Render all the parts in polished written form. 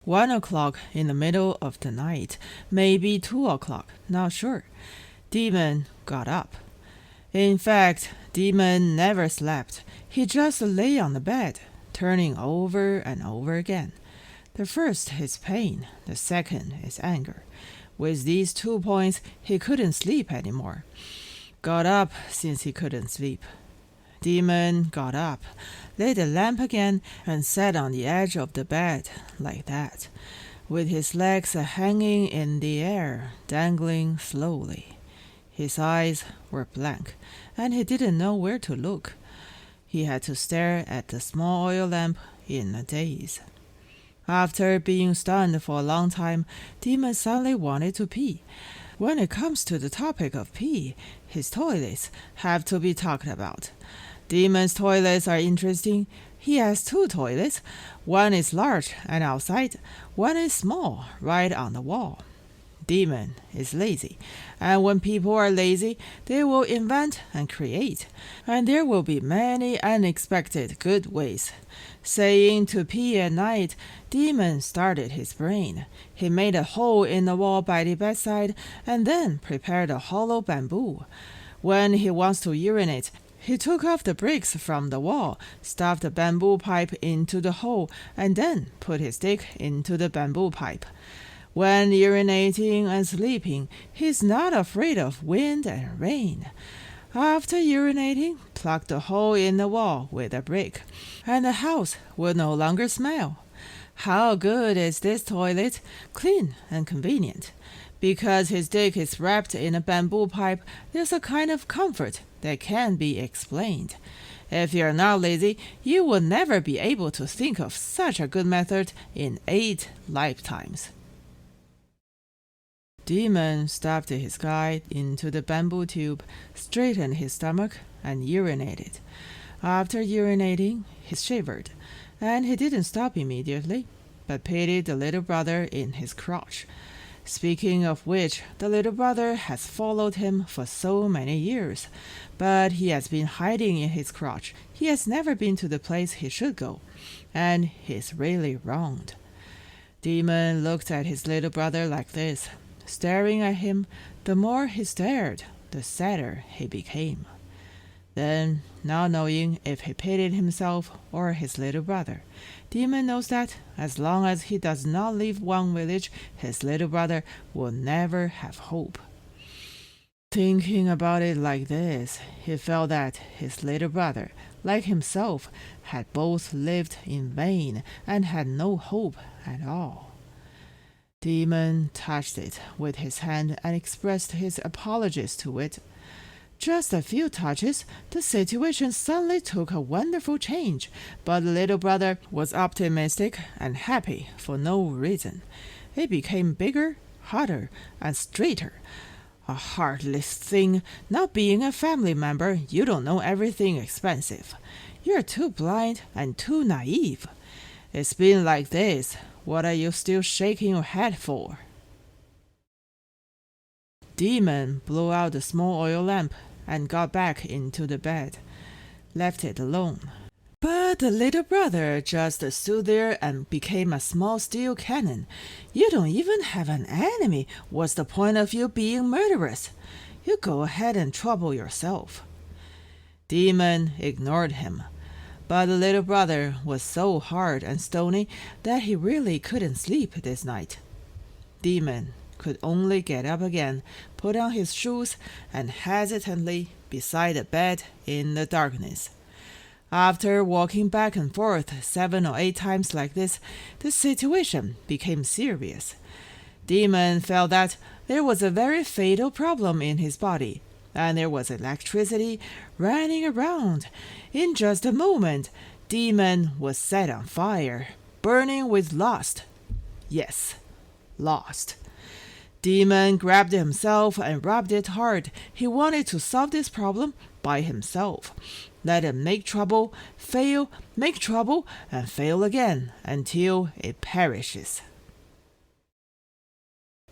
1 o'clock in the middle of the night, maybe 2 o'clock, not sure. Demon got up. In fact, Demon never slept. He just lay on the bed, turning over and over again. The first is pain, the second is anger. With these 2 points, he couldn't sleep anymore. Got up since he couldn't sleep. Demon got up, lit the lamp again, and sat on the edge of the bed, like that, with his legs hanging in the air, dangling slowly. His eyes were blank, and he didn't know where to look. He had to stare at the small oil lamp in a daze. After being stunned for a long time, Demon suddenly wanted to pee. When it comes to the topic of pee, his toilets have to be talked about. Demon's toilets are interesting. He has 2 toilets. One is large and outside. One is small, right on the wall. Demon is lazy, and when people are lazy, they will invent and create, and there will be many unexpected good ways. Saying to pee at night, Demon started his brain. He made a hole in the wall by the bedside and then prepared a hollow bamboo. When he wants to urinate, he took off the bricks from the wall, stuffed the bamboo pipe into the hole, and then put his dick into the bamboo pipe. When urinating and sleeping, he's not afraid of wind and rain. After urinating, plug the hole in the wall with a brick, and the house will no longer smell. How good is this toilet? Clean and convenient. Because his dick is wrapped in a bamboo pipe, there's a kind of comfort that can't be explained. If you're not lazy, you will never be able to think of such a good method in 8 lifetimes. Demon stuffed his guy into the bamboo tube, straightened his stomach, and urinated. After urinating, he shivered, and he didn't stop immediately, but pitied the little brother in his crotch. Speaking of which, the little brother has followed him for so many years, but he has been hiding in his crotch. He has never been to the place he should go, and he's really wronged. Demon looked at his little brother like this. Staring at him, the more he stared, the sadder he became. Then, not knowing if he pitied himself or his little brother, Demon knows that as long as he does not leave one village, his little brother will never have hope. Thinking about it like this, he felt that his little brother, like himself, had both lived in vain and had no hope at all. Demon touched it with his hand and expressed his apologies to it. Just a few touches, the situation suddenly took a wonderful change, but the little brother was optimistic and happy for no reason. It became bigger, hotter, and straighter. A heartless thing, not being a family member, you don't know everything expensive. You're too blind and too naive. It's been like this. What are you still shaking your head for? Demon blew out the small oil lamp and got back into the bed, left it alone. But the little brother just stood there and became a small steel cannon. You don't even have an enemy. What's the point of you being murderous? You go ahead and trouble yourself. Demon ignored him. But the little brother was so hard and stony that he really couldn't sleep this night. Demon could only get up again, put on his shoes, and hesitantly beside the bed in the darkness. After walking back and forth 7 or 8 times like this, the situation became serious. Demon felt that there was a very fatal problem in his body, and there was electricity running around. In just a moment, Demon was set on fire, burning with lust. Yes, lust. Demon grabbed himself and rubbed it hard. He wanted to solve this problem by himself. Let it make trouble, fail, make trouble, and fail again until it perishes.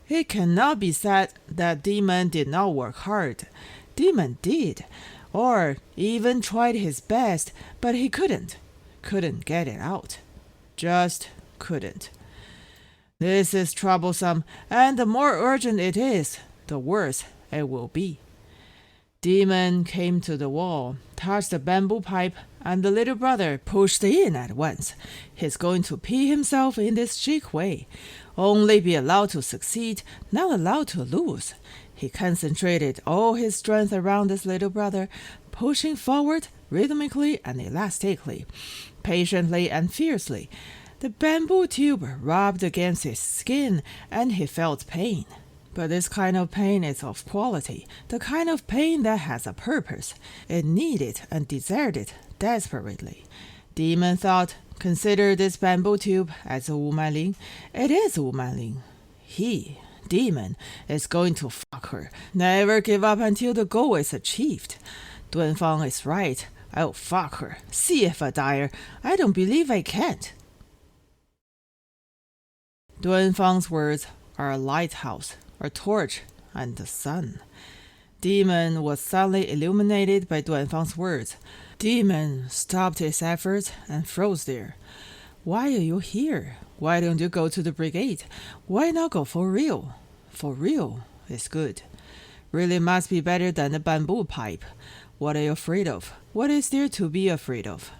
It cannot be said that Demon did not work hard. Demon did, or even tried his best, but he couldn't get it out. Just couldn't. This is troublesome, and the more urgent it is, the worse it will be. Demon came to the wall, touched the bamboo pipe, and the little brother pushed in at once. He's going to pee himself in this chic way. Only be allowed to succeed, not allowed to lose. He concentrated all his strength around this little brother, pushing forward rhythmically and elastically, patiently and fiercely. The bamboo tube rubbed against his skin, and he felt pain. But this kind of pain is of quality, the kind of pain that has a purpose. It needed and desired it desperately. Demon thought, consider this bamboo tube as a Wu Manling. It is Wu Manling. He, Demon, is going to fuck her. Never give up until the goal is achieved. Dunfang is right. I'll fuck her. See if I dare. I don't believe I can't. Dunfang's words are a lighthouse, a torch, and the sun. Demon was suddenly illuminated by Dunfang's words. Demon stopped his efforts and froze there. Why are you here? Why don't you go to the brigade? Why not go for real? For real is good. Really must be better than the bamboo pipe. What are you afraid of? What is there to be afraid of?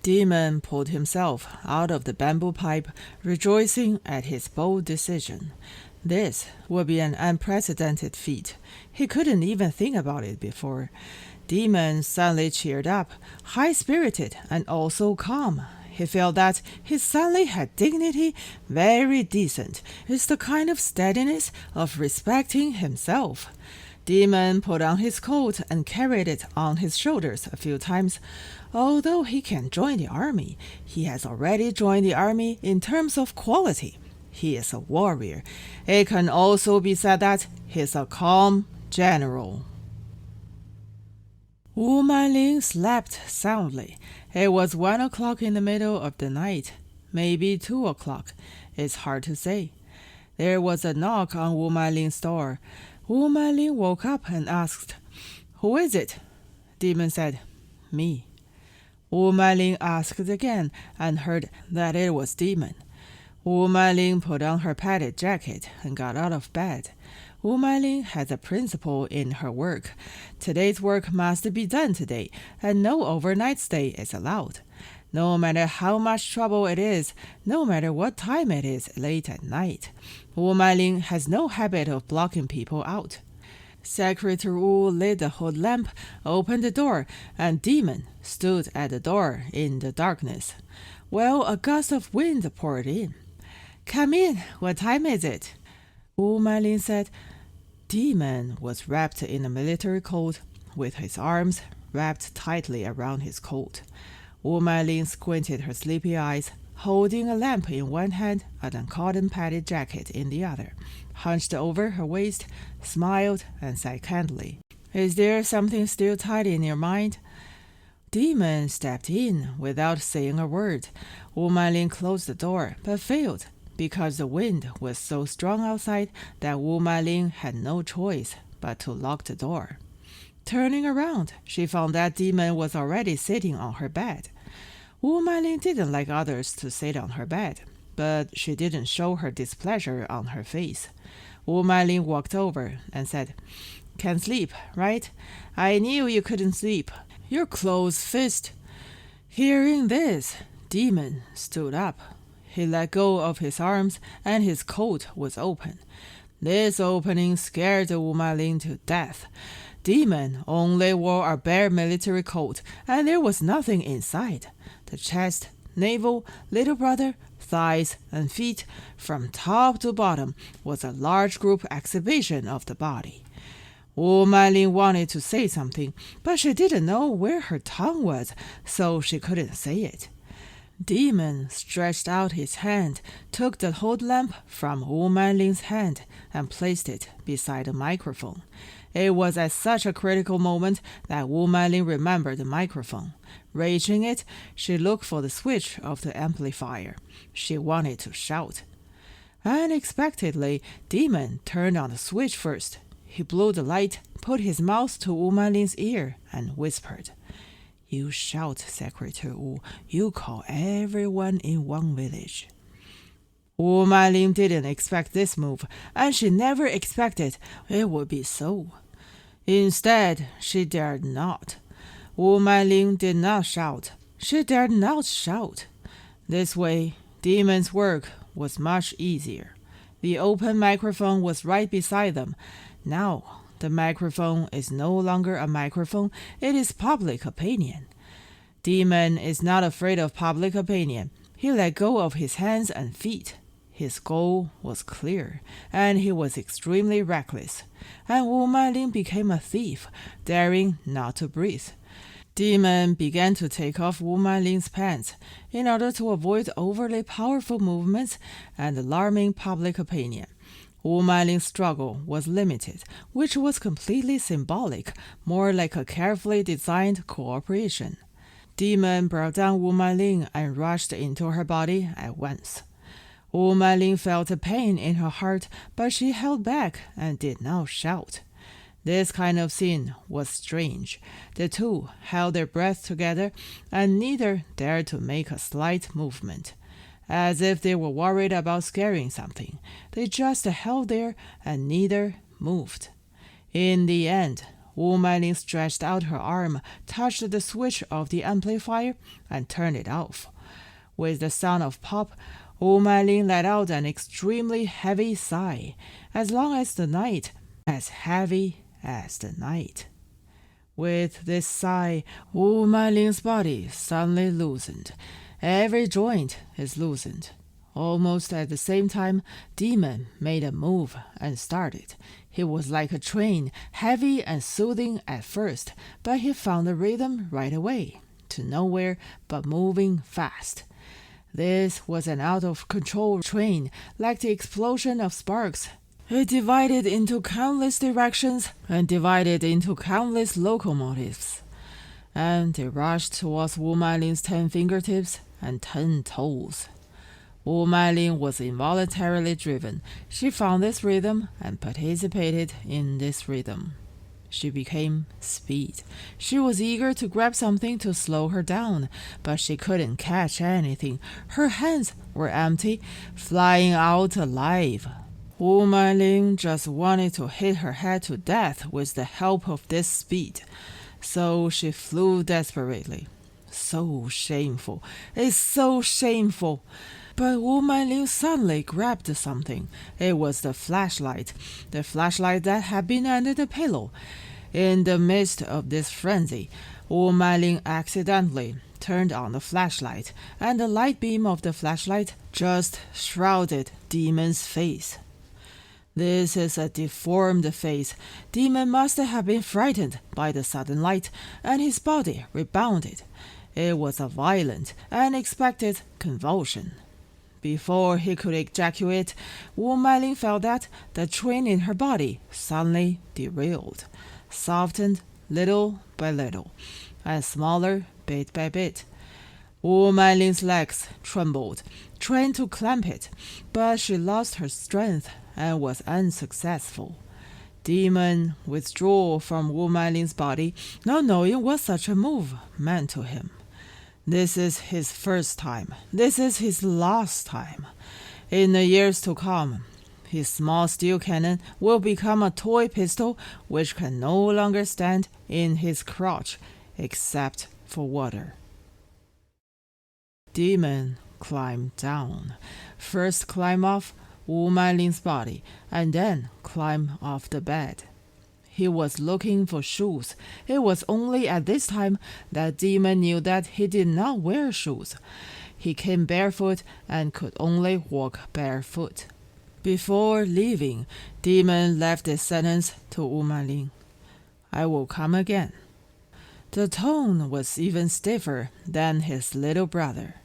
Demon pulled himself out of the bamboo pipe, rejoicing at his bold decision. This would be an unprecedented feat. He couldn't even think about it before. Demon suddenly cheered up, high-spirited and also calm. He felt that he suddenly had dignity, very decent. It's the kind of steadiness of respecting himself. Demon put on his coat and carried it on his shoulders a few times. Although he can join the army, he has already joined the army in terms of quality. He is a warrior. It can also be said that he is a calm general. Wu Manling slept soundly. It was 1 o'clock in the middle of the night, maybe 2 o'clock. It's hard to say. There was a knock on Wu Manling's door. Wu Manling woke up and asked, "Who is it?" Demon said, "Me." Wu Manling asked again and heard that it was Demon. Wu Manling put on her padded jacket and got out of bed. Wu Manling has a principle in her work. Today's work must be done today, and no overnight stay is allowed. No matter how much trouble it is, no matter what time it is late at night. Wu Manling has no habit of blocking people out. Secretary Wu lit the hood lamp, opened the door, and Demon stood at the door in the darkness. Well, a gust of wind poured in. "Come in. What time is it?" Wu Manling said. Demon was wrapped in a military coat, with his arms wrapped tightly around his coat. Wu Manling squinted her sleepy eyes, holding a lamp in one hand and a cotton-padded jacket in the other, hunched over her waist, smiled, and said kindly, "Is there something still tight in your mind?" Demon stepped in without saying a word. Wu Manling closed the door, but failed, because the wind was so strong outside that Wu Manling had no choice but to lock the door. Turning around, she found that Demon was already sitting on her bed. Wu Manling didn't like others to sit on her bed, but she didn't show her displeasure on her face. Wu Manling walked over and said, "Can't sleep, right? I knew you couldn't sleep. You're close-fisted." Hearing this, Demon stood up. He let go of his arms, and his coat was open. This opening scared the Wu Manling to death. Demon only wore a bare military coat, and there was nothing inside. The chest, navel, little brother, thighs, and feet, from top to bottom, was a large group exhibition of the body. Wu Manling wanted to say something, but she didn't know where her tongue was, so she couldn't say it. Demon stretched out his hand, took the hood lamp from Wu Manling's hand, and placed it beside the microphone. It was at such a critical moment that Wu Manling remembered the microphone. Reaching it, she looked for the switch of the amplifier. She wanted to shout. Unexpectedly, Demon turned on the switch first. He blew the light, put his mouth to Wu Manling's ear, and whispered, "You shout, Secretary Wu. You call everyone in one village." Wu Manling didn't expect this move, and she never expected it would be so. Instead, she dared not. Wu Manling did not shout. She dared not shout. This way, Demon's work was much easier. The open microphone was right beside them. Now, the microphone is no longer a microphone, it is public opinion. Demon is not afraid of public opinion. He let go of his hands and feet. His goal was clear, and he was extremely reckless. And Wu Manling became a thief, daring not to breathe. Demon began to take off Wu Manling's pants in order to avoid overly powerful movements and alarming public opinion. Wu Manling's struggle was limited, which was completely symbolic, more like a carefully designed cooperation. Demon brought down Wu Manling and rushed into her body at once. Wu Manling felt a pain in her heart, but she held back and did not shout. This kind of scene was strange. The two held their breath together, and neither dared to make a slight movement. As if they were worried about scaring something, they just held there and neither moved. In the end, Wu Manling stretched out her arm, touched the switch of the amplifier, and turned it off. With the sound of pop, Wu Manling let out an extremely heavy sigh, as heavy as the night. With this sigh, Wu Manling's body suddenly loosened. Every joint is loosened. Almost at the same time, Demon made a move and started. He was like a train, heavy and soothing at first, but he found the rhythm right away, to nowhere but moving fast. This was an out-of-control train, like the explosion of sparks. It divided into countless directions and divided into countless locomotives. And they rushed towards Wu Manling's 10 fingertips and 10 toes. Wu Manling was involuntarily driven. She found this rhythm and participated in this rhythm. She became speed. She was eager to grab something to slow her down, but she couldn't catch anything. Her hands were empty, flying out alive. Wu Manling just wanted to hit her head to death with the help of this speed. So she flew desperately. So shameful. It's so shameful. But Wu Manling suddenly grabbed something. It was the flashlight that had been under the pillow. In the midst of this frenzy, Wu Manling accidentally turned on the flashlight, and the light beam of the flashlight just shrouded Demon's face. This is a deformed face. Demon must have been frightened by the sudden light, and his body rebounded. It was a violent, unexpected convulsion. Before he could ejaculate, Wu Manling felt that the train in her body suddenly derailed, softened little by little, and smaller bit by bit. Wu Manling's legs trembled, trying to clamp it, but she lost her strength and was unsuccessful. Demon withdrew from Wu Manling's body, not knowing what such a move meant to him. This is his first time. This is his last time. In the years to come, his small steel cannon will become a toy pistol which can no longer stand in his crotch except for water. Demon climbed down. First climb off Wu Manling's body, and then climb off the bed. He was looking for shoes. It was only at this time that Demon knew that he did not wear shoes. He came barefoot and could only walk barefoot. Before leaving, Demon left this sentence to Wu Manling. "I will come again." The tone was even stiffer than his little brother.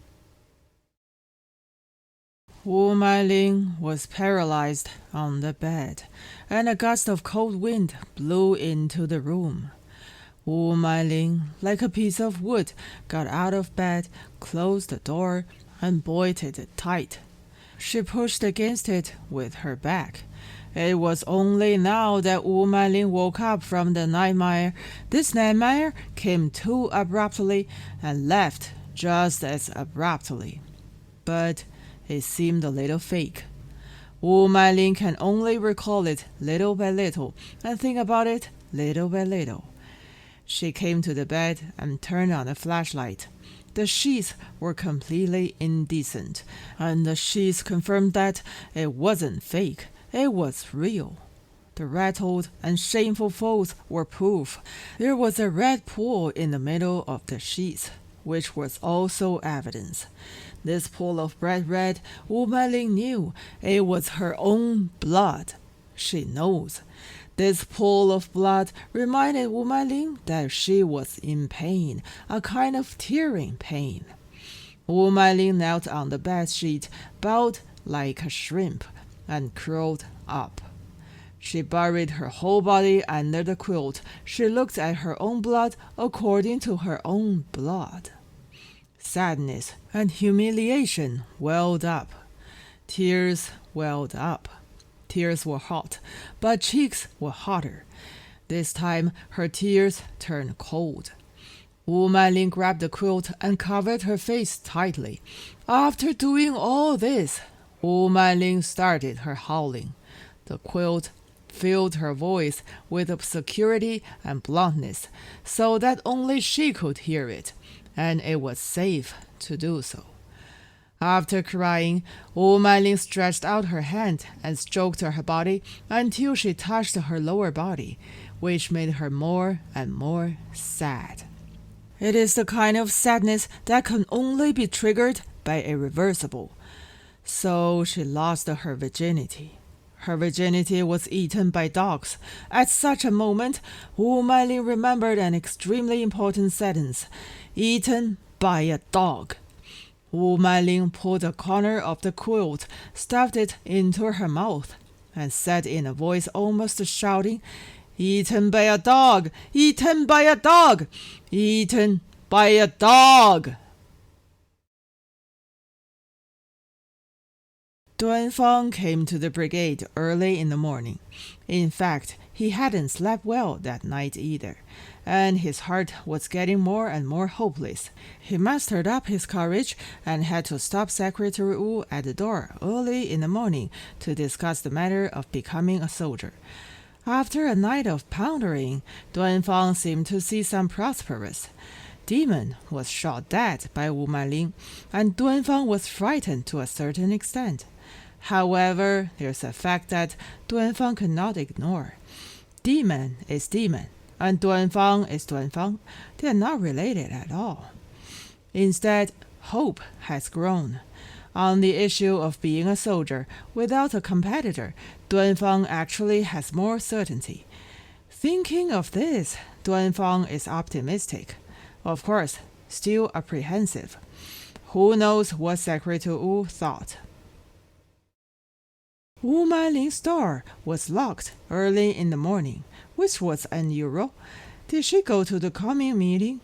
Wu Manling was paralyzed on the bed, and a gust of cold wind blew into the room. Wu Manling, like a piece of wood, got out of bed, closed the door, and bolted it tight. She pushed against it with her back. It was only now that Wu Manling woke up from the nightmare. This nightmare came too abruptly and left just as abruptly. But It seemed a little fake. Wu Manling can only recall it little by little and think about it little by little. She came to the bed and turned on the flashlight. The sheets were completely indecent, and the sheets confirmed that it wasn't fake, it was real. The rattled and shameful folds were proof. There was a red pool in the middle of the sheets, which was also evidence. This pool of bright red, Wu Manling knew it was her own blood. She knows. This pool of blood reminded Wu Manling that she was in pain, a kind of tearing pain. Wu Manling knelt on the bed sheet, bowed like a shrimp, and curled up. She buried her whole body under the quilt. She looked at her own blood according to her own blood. Sadness and humiliation welled up. Tears welled up. Tears were hot, but cheeks were hotter. This time her tears turned cold. Wu Manling grabbed the quilt and covered her face tightly. After doing all this, Wu Manling started her howling. The quilt filled her voice with obscurity and bluntness, so that only she could hear it, and it was safe to do so. After crying, Wu Manling stretched out her hand and stroked her body until she touched her lower body, which made her more and more sad. It is the kind of sadness that can only be triggered by irreversible. So she lost her virginity. Her virginity was eaten by dogs. At such a moment, Wu Manling remembered an extremely important sentence: eaten by a dog. Wu Manling pulled a corner of the quilt, stuffed it into her mouth, and said in a voice almost shouting, "Eaten by a dog! Eaten by a dog! Eaten by a dog!" Duanfang came to the brigade early in the morning. In fact, he hadn't slept well that night either, and his heart was getting more and more hopeless. He mustered up his courage and had to stop Secretary Wu at the door early in the morning to discuss the matter of becoming a soldier. After a night of pondering, Duanfang seemed to see some prosperous. Demon was shot dead by Wu Manling, and Duanfang was frightened to a certain extent. However, there's a fact that Duanfang cannot ignore. Demon is demon, and Duanfang is Duanfang. They are not related at all. Instead, hope has grown. On the issue of being a soldier without a competitor, Duanfang actually has more certainty. Thinking of this, Duanfang is optimistic. Of course, still apprehensive. Who knows what Secretary Wu thought? Wu Manling's door was locked early in the morning, which was unusual. Did she go to the coming meeting?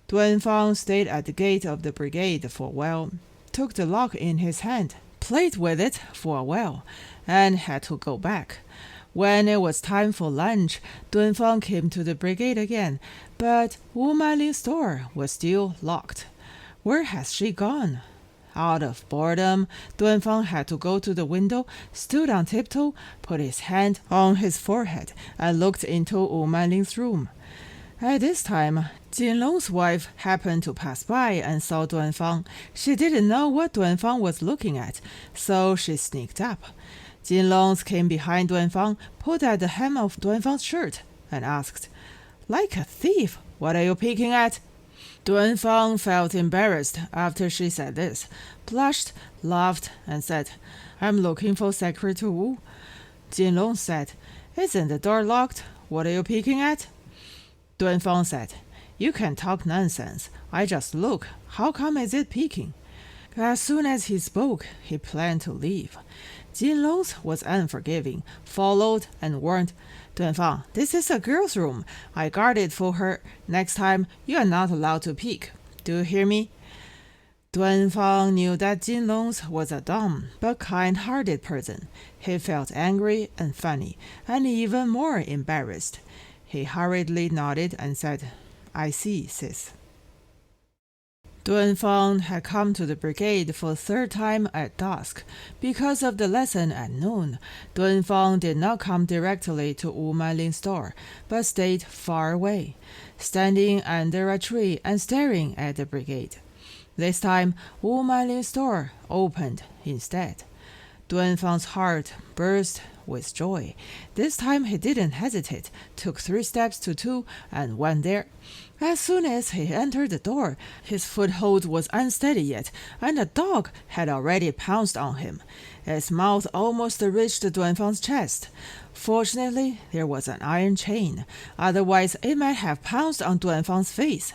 Duanfang stayed at the gate of the brigade for a while, took the lock in his hand, played with it for a while, and had to go back. When it was time for lunch, Duanfang came to the brigade again, but Wu Manling's door was still locked. Where has she gone? Out of boredom, Duanfang had to go to the window, stood on tiptoe, put his hand on his forehead, and looked into Wu Manling's room. At this time, Jinlong's wife happened to pass by and saw Duanfang. She didn't know what Duanfang was looking at, so she sneaked up. Jinlong came behind Duanfang, pulled at the hem of Duanfang's shirt, and asked, "Like a thief, what are you peeking at?" Duanfang felt embarrassed after she said this, blushed, laughed, and said, "I'm looking for Secretary Wu." Jinlong said, "Isn't the door locked? What are you peeking at?" Duanfang said, "You can talk nonsense. I just look. How come is it peeking?" As soon as he spoke, he planned to leave. Jinlong was unforgiving, followed and warned, "Duanfang, this is a girl's room. I guard it for her. Next time, you are not allowed to peek. Do you hear me?" Duanfang knew that Jinlong was a dumb but kind-hearted person. He felt angry and funny, and even more embarrassed. He hurriedly nodded and said, "I see, sis." Dunfang had come to the brigade for the third time at dusk. Because of the lesson at noon, Dunfang did not come directly to Wu Manling's door, but stayed far away, standing under a tree and staring at the brigade. This time, Wu Manling's door opened instead. Dunfang's heart burst with joy. This time he didn't hesitate, took 3 steps to 2, and went there. As soon as he entered the door, his foothold was unsteady yet, and the dog had already pounced on him. Its mouth almost reached Dunfang's chest. Fortunately, there was an iron chain, otherwise it might have pounced on Dunfang's face.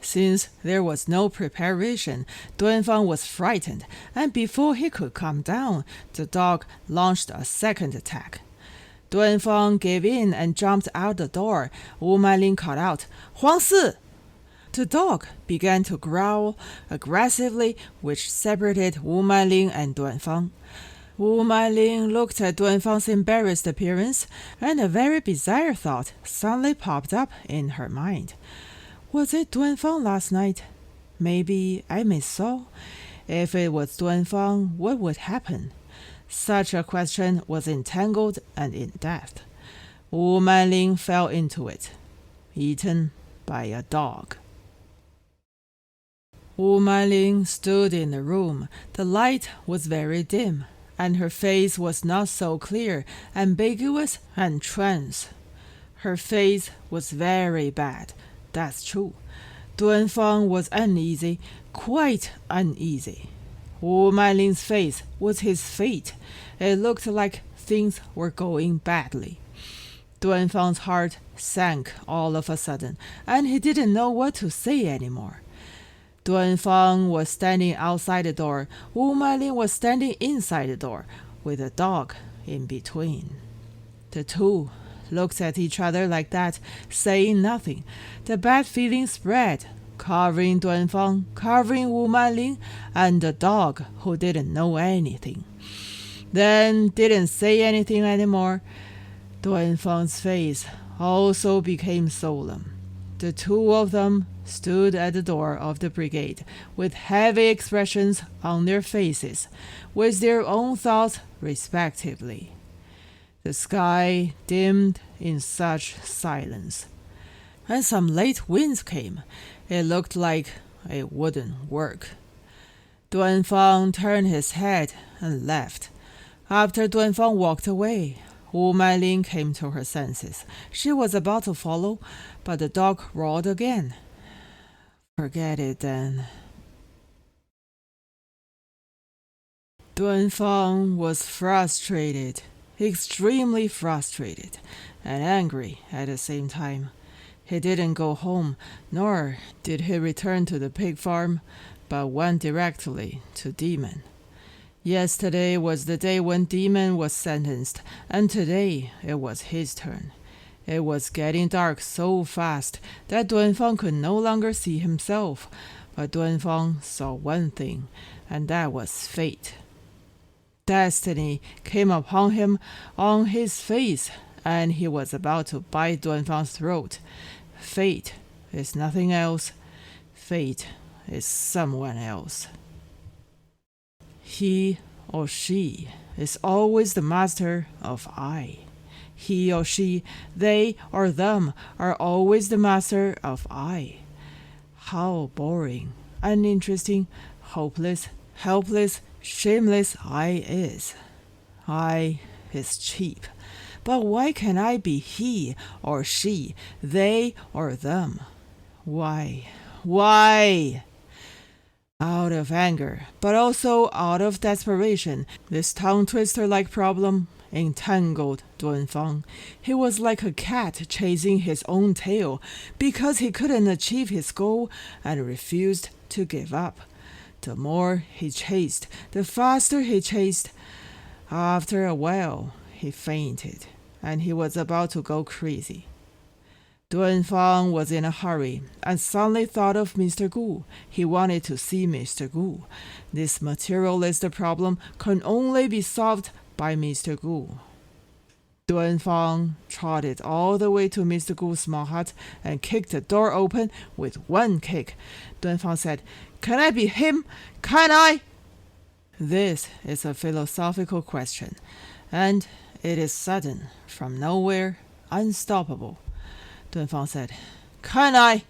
Since there was no preparation, Dunfang was frightened, and before he could calm down, the dog launched a second attack. Dunfang gave in and jumped out the door. Wu Manling called out, "Huang Si!" The dog began to growl aggressively, which separated Wu Manling and Dunfang. Wu Manling looked at Dunfang's embarrassed appearance, and a very bizarre thought suddenly popped up in her mind. Was it Dunfang last night? Maybe I missaw. If it was Dunfang, what would happen? Such a question was entangled and in depth. Wu Manling fell into it, eaten by a dog. Wu Manling stood in the room. The light was very dim, and her face was not so clear, ambiguous and trance. Her face was very bad, that's true. Dunfang was uneasy, quite uneasy. Wu Manling's face was his fate. It looked like things were going badly. Dunfang's heart sank all of a sudden, and he didn't know what to say anymore. Dunfang was standing outside the door. Wu Manling was standing inside the door, with a dog in between. The two looked at each other like that, saying nothing. The bad feeling spread, covering Dunfang, covering Wu Manling, and the dog who didn't know anything. Then didn't say anything anymore. Dunfang's face also became solemn. The two of them stood at the door of the brigade, with heavy expressions on their faces, with their own thoughts respectively. The sky dimmed in such silence, and some late winds came. It looked like it wouldn't work. Dunfang turned his head and left. After Dunfang walked away, Wu Manling came to her senses. She was about to follow, but the dog roared again. Forget it then. Dunfang was frustrated, extremely frustrated, and angry at the same time. He didn't go home, nor did he return to the pig farm, but went directly to Demon. Yesterday was the day when Demon was sentenced, and today it was his turn. It was getting dark so fast that Dunfang could no longer see himself, but Dunfang saw one thing, and that was fate. Destiny came upon him on his face, and he was about to bite Dunfang's throat. Fate is nothing else. Fate is someone else. He or she is always the master of I. He or she, they or them are always the master of I. How boring, uninteresting, hopeless, helpless, shameless I is. I is cheap. But why can't I be he or she, they or them? Why? Why? Out of anger, but also out of desperation, this tongue-twister-like problem entangled Dunfang. He was like a cat chasing his own tail because he couldn't achieve his goal and refused to give up. The more he chased, the faster he chased. After a while, he fainted, and he was about to go crazy. Dunfang was in a hurry and suddenly thought of Mr. Gu. He wanted to see Mr. Gu. This materialist problem could only be solved by Mr. Gu. Dunfang trotted all the way to Mr. Gu's small hut and kicked the door open with one kick. Dunfang said, Can I be him? Can I? This is a philosophical question, and it is sudden, from nowhere, unstoppable. Dunfang said, Can I?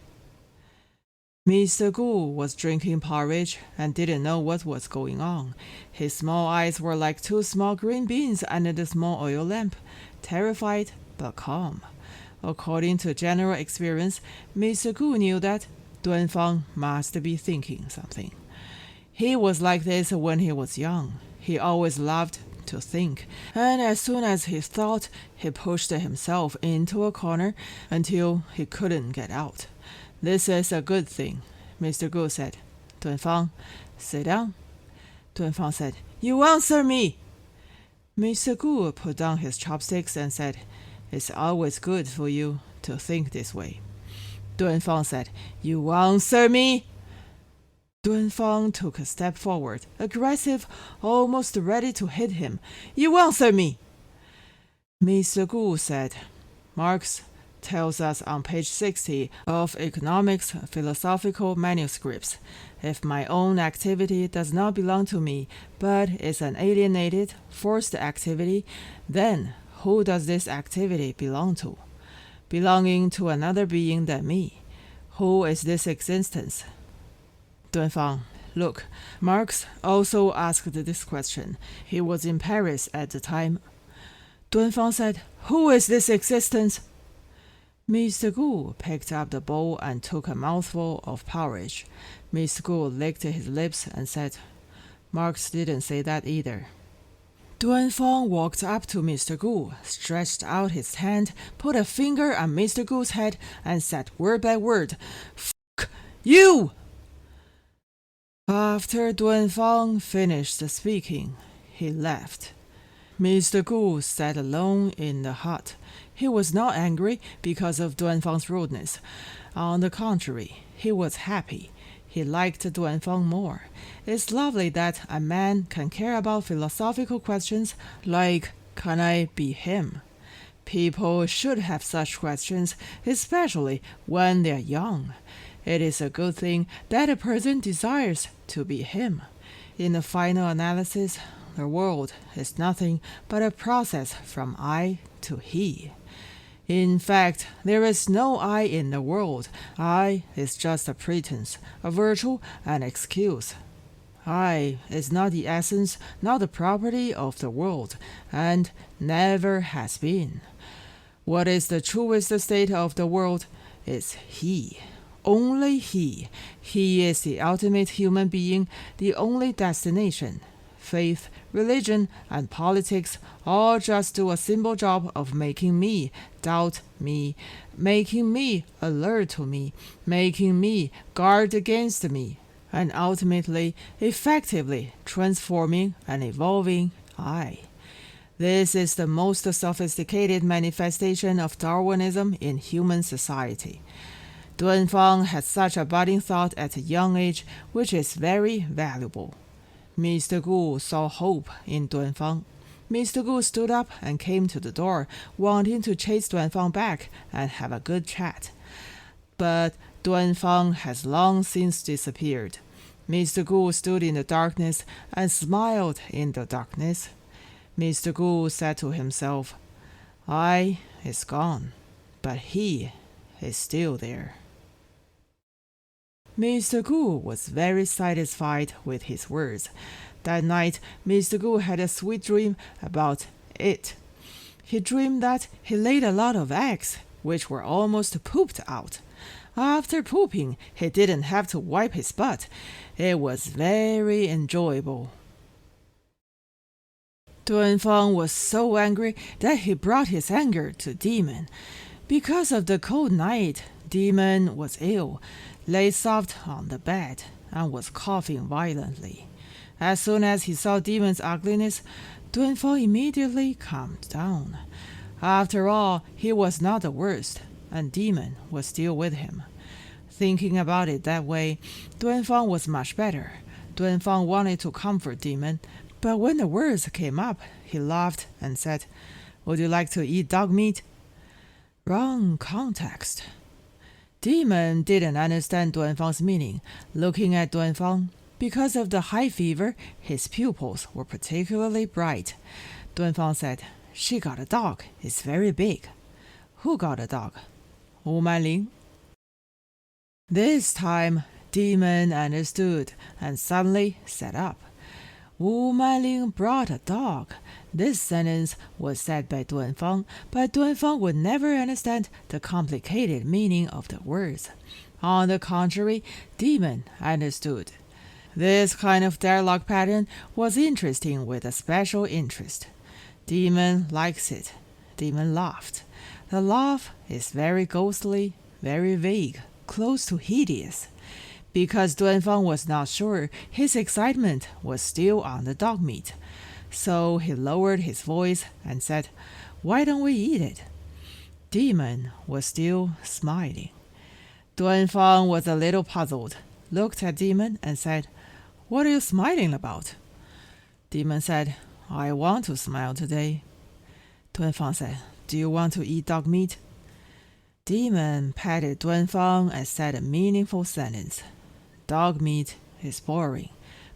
Mr. Gu was drinking porridge and didn't know what was going on. His small eyes were like two small green beans under the small oil lamp, terrified but calm. According to general experience, Mr. Gu knew that Dunfang must be thinking something. He was like this when he was young. He always loved to think, and as soon as he thought, he pushed himself into a corner until he couldn't get out. This is a good thing, Mr. Gu said. Dunfang, sit down. Dunfang said, You answer me. Mr. Gu put down his chopsticks and said, It's always good for you to think this way. Dunfang said, You answer me. Dunfang took a step forward, aggressive, almost ready to hit him. You answer me. Mr. Gu said, Marx tells us on page 60 of economics philosophical manuscripts, if my own activity does not belong to me, but is an alienated, forced activity, then who does this activity belong to? Belonging to another being than me. Who is this existence? Dunfang, look, Marx also asked this question. He was in Paris at the time. Dunfang said, Who is this existence? Mr. Gu picked up the bowl and took a mouthful of porridge. Mr. Gu licked his lips and said, Marx didn't say that either. Dunfang walked up to Mr. Gu, stretched out his hand, put a finger on Mr. Gu's head, and said word by word, Fuck you! After Dunfang finished speaking, he left. Mr. Gu sat alone in the hut. He was not angry because of Dunfang's rudeness. On the contrary, he was happy. He liked Dunfang more. It's lovely that a man can care about philosophical questions like, Can I be him? People should have such questions, especially when they're young. It is a good thing that a person desires to be him. In the final analysis, the world is nothing but a process from I to he. In fact, there is no I in the world. I is just a pretense, a virtue, an excuse. I is not the essence, not the property of the world, and never has been. What is the truest state of the world is he. Only he. He is the ultimate human being, the only destination. Faith, religion, and politics all just do a simple job of making me doubt me, making me alert to me, making me guard against me, and ultimately, effectively transforming and evolving I. This is the most sophisticated manifestation of Darwinism in human society. Dunfang had such a budding thought at a young age, which is very valuable. Mr. Gu saw hope in Dunfang. Mr. Gu stood up and came to the door, wanting to chase Dunfang back and have a good chat. But Dunfang has long since disappeared. Mr. Gu stood in the darkness and smiled in the darkness. Mr. Gu said to himself, I is gone, but he is still there. Mr. Gu was very satisfied with his words. That night, Mr. Gu had a sweet dream about it. He dreamed that he laid a lot of eggs, which were almost pooped out. After pooping, he didn't have to wipe his butt. It was very enjoyable. Dunfang was so angry that he brought his anger to Demon. Because of the cold night, Demon was ill, lay soft on the bed, and was coughing violently. As soon as he saw Demon's ugliness, Dunfang immediately calmed down. After all, he was not the worst, and Demon was still with him. Thinking about it that way, Dunfang was much better. Dunfang wanted to comfort Demon, but when the words came up, he laughed and said, Would you like to eat dog meat? Wrong context. Demon didn't understand Duanfang's meaning. Looking at Duanfang, because of the high fever, his pupils were particularly bright. Duanfang said, "She got a dog. It's very big." "Who got a dog?" "Wu Manling." This time, Demon understood and suddenly sat up. Wu Manling brought a dog. This sentence was said by Duanfang, but Duanfang would never understand the complicated meaning of the words. On the contrary, Demon understood. This kind of dialogue pattern was interesting with a special interest. Demon likes it. Demon laughed. The laugh is very ghostly, very vague, close to hideous. Because Duanfang was not sure, his excitement was still on the dog meat. So he lowered his voice and said, "Why don't we eat it?" Demon was still smiling. Duanfang was a little puzzled, looked at Demon and said, "What are you smiling about?" Demon said, "I want to smile today." Duanfang said, "Do you want to eat dog meat?" Demon patted Duanfang and said a meaningful sentence. "Dog meat is boring,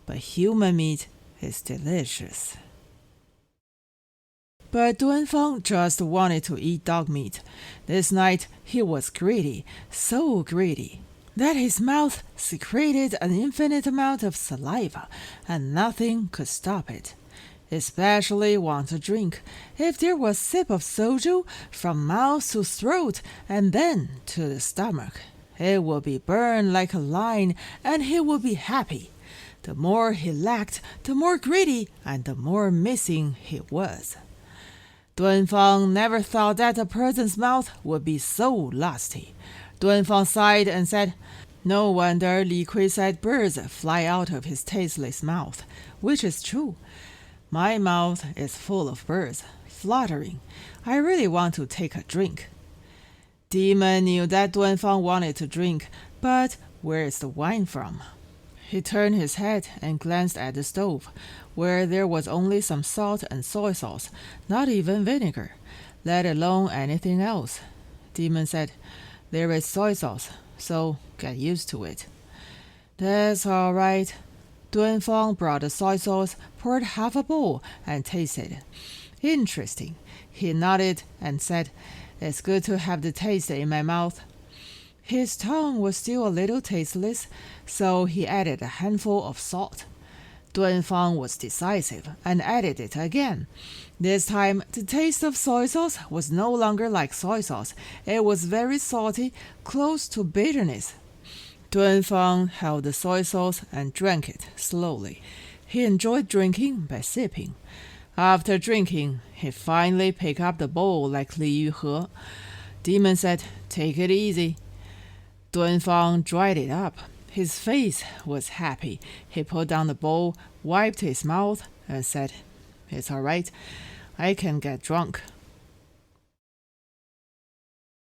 but human meat is delicious." But Duanfang just wanted to eat dog meat. This night he was greedy, so greedy, that his mouth secreted an infinite amount of saliva, and nothing could stop it. Especially want to drink. If there was a sip of soju from mouth to throat and then to the stomach, it would be burned like a line, and he would be happy. The more he lacked, the more greedy and the more missing he was. Duanfang never thought that a person's mouth would be so lusty. Duanfang sighed and said, "No wonder Li Kui said birds fly out of his tasteless mouth," which is true. My mouth is full of birds, fluttering. I really want to take a drink. Demon knew that Duanfang wanted to drink, but where is the wine from? He turned his head and glanced at the stove, where there was only some salt and soy sauce, not even vinegar, let alone anything else. Demon said, "There is soy sauce, so get used to it." "That's all right." Duanfang brought the soy sauce, poured half a bowl, and tasted. "Interesting." He nodded and said, "It's good to have the taste in my mouth." His tongue was still a little tasteless, so he added a handful of salt. Duanfang was decisive and added it again. This time, the taste of soy sauce was no longer like soy sauce. It was very salty, close to bitterness. Duanfang held the soy sauce and drank it slowly. He enjoyed drinking by sipping. After drinking, he finally picked up the bowl like Li Yuhe. Demon said, "Take it easy." Duanfang dried it up. His face was happy. He put down the bowl, wiped his mouth, and said, "It's all right. I can get drunk."